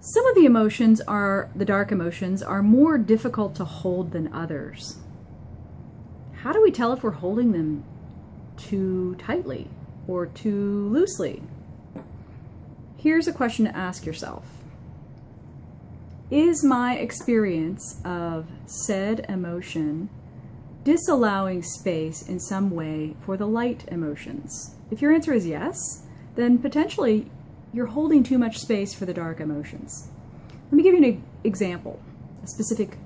Some of the emotions the dark emotions, are more difficult to hold than others. How do we tell if we're holding them too tightly or too loosely? Here's a question to ask yourself. Is my experience of said emotion disallowing space in some way for the light emotions? If your answer is yes, then potentially you're holding too much space for the dark emotions. Let me give you an example, a specific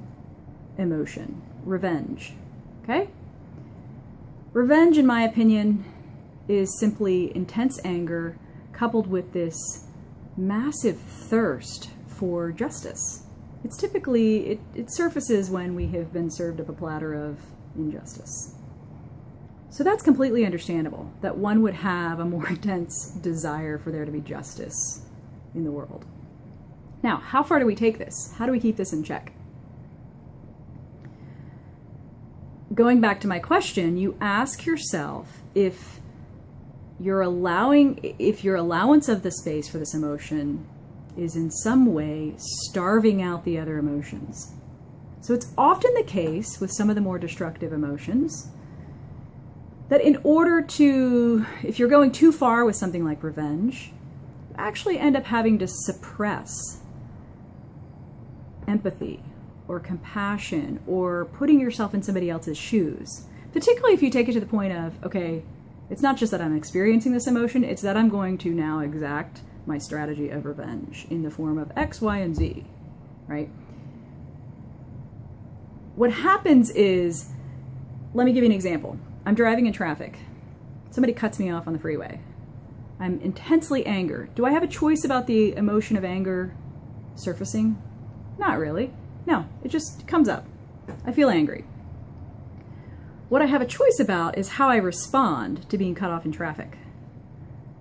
emotion, revenge, okay? Revenge, in my opinion, is simply intense anger coupled with this massive thirst for justice. It's typically, it surfaces when we have been served up a platter of injustice. So that's completely understandable, that one would have a more intense desire for there to be justice in the world. Now, how far do we take this? How do we keep this in check? Going back to my question, you ask yourself if your allowance of the space for this emotion is in some way starving out the other emotions. So it's often the case with some of the more destructive emotions that in order to, if you're going too far with something like revenge, you actually end up having to suppress empathy or compassion or putting yourself in somebody else's shoes. Particularly if you take it to the point of, okay, it's not just that I'm experiencing this emotion, it's that I'm going to now exact my strategy of revenge in the form of X, Y, and Z, right? What happens is, let me give you an example. I'm driving in traffic. Somebody cuts me off on the freeway. I'm intensely angered. Do I have a choice about the emotion of anger surfacing? Not really. No, it just comes up. I feel angry. What I have a choice about is how I respond to being cut off in traffic.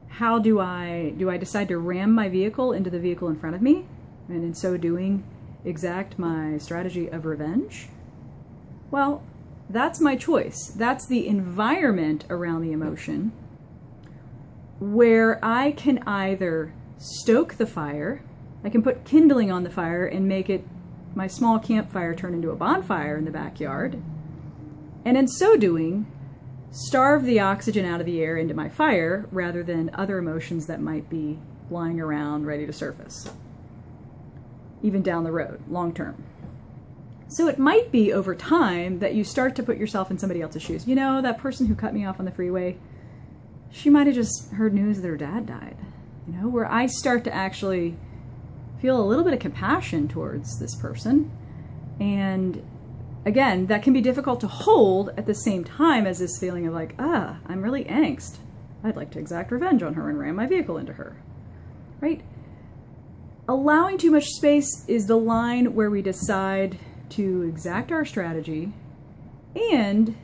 How do I decide to ram my vehicle into the vehicle in front of me, and in so doing, exact my strategy of revenge? Well, that's my choice. That's the environment around the emotion where I can either stoke the fire, I can put kindling on the fire and make it, my small campfire, turn into a bonfire in the backyard, and in so doing, starve the oxygen out of the air into my fire rather than other emotions that might be lying around ready to surface, even down the road, long term. So it might be over time that you start to put yourself in somebody else's shoes. You know, that person who cut me off on the freeway, she might have just heard news that her dad died. You know, where I start to actually feel a little bit of compassion towards this person. And again, that can be difficult to hold at the same time as this feeling of like, I'm really angst. I'd like to exact revenge on her and ram my vehicle into her, right? Allowing too much space is the line where we decide to exact our strategy, and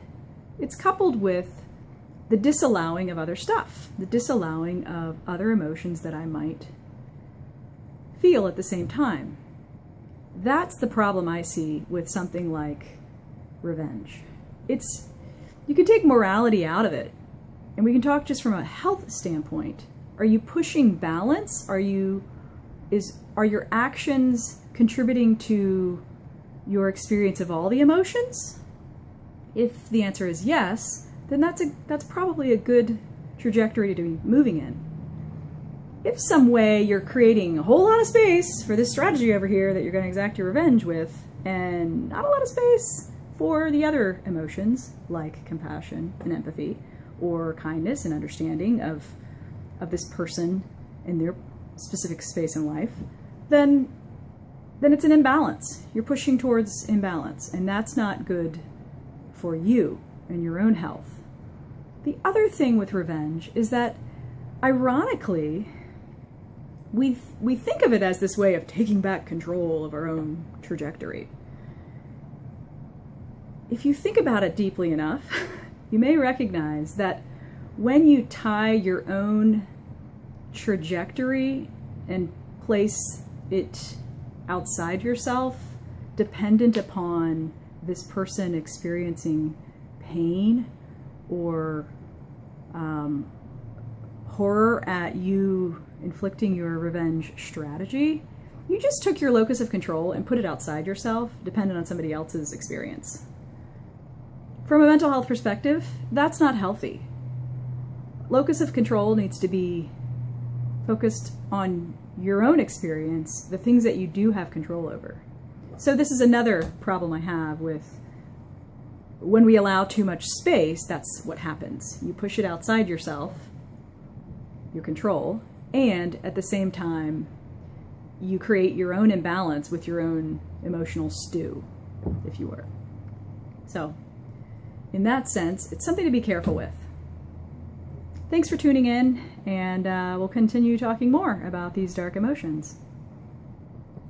it's coupled with the disallowing of other stuff, the disallowing of other emotions that I might feel at the same time. That's the problem I see with something like revenge. You can take morality out of it, and we can talk just from a health standpoint. Are you pushing balance? Are your actions contributing to your experience of all the emotions? If the answer is yes, then that's probably a good trajectory to be moving in. If some way you're creating a whole lot of space for this strategy over here that you're going to exact your revenge with, and not a lot of space for the other emotions like compassion and empathy or kindness and understanding of this person in their specific space in life, then it's an imbalance. You're pushing towards imbalance, and that's not good for you and your own health. The other thing with revenge is that, ironically, we think of it as this way of taking back control of our own trajectory. If you think about it deeply enough, you may recognize that when you tie your own trajectory and place it outside yourself, dependent upon this person experiencing pain or horror at you inflicting your revenge strategy, You just took your locus of control and put it outside yourself, dependent on somebody else's experience. From a mental health perspective, that's not healthy. Locus of control needs to be focused on your own experience, the things that you do have control over. So this is another problem I have with when we allow too much space. That's what happens. You push it outside yourself, your control, and at the same time, you create your own imbalance with your own emotional stew, if you were. So, in that sense, it's something to be careful with. Thanks for tuning in, and we'll continue talking more about these dark emotions.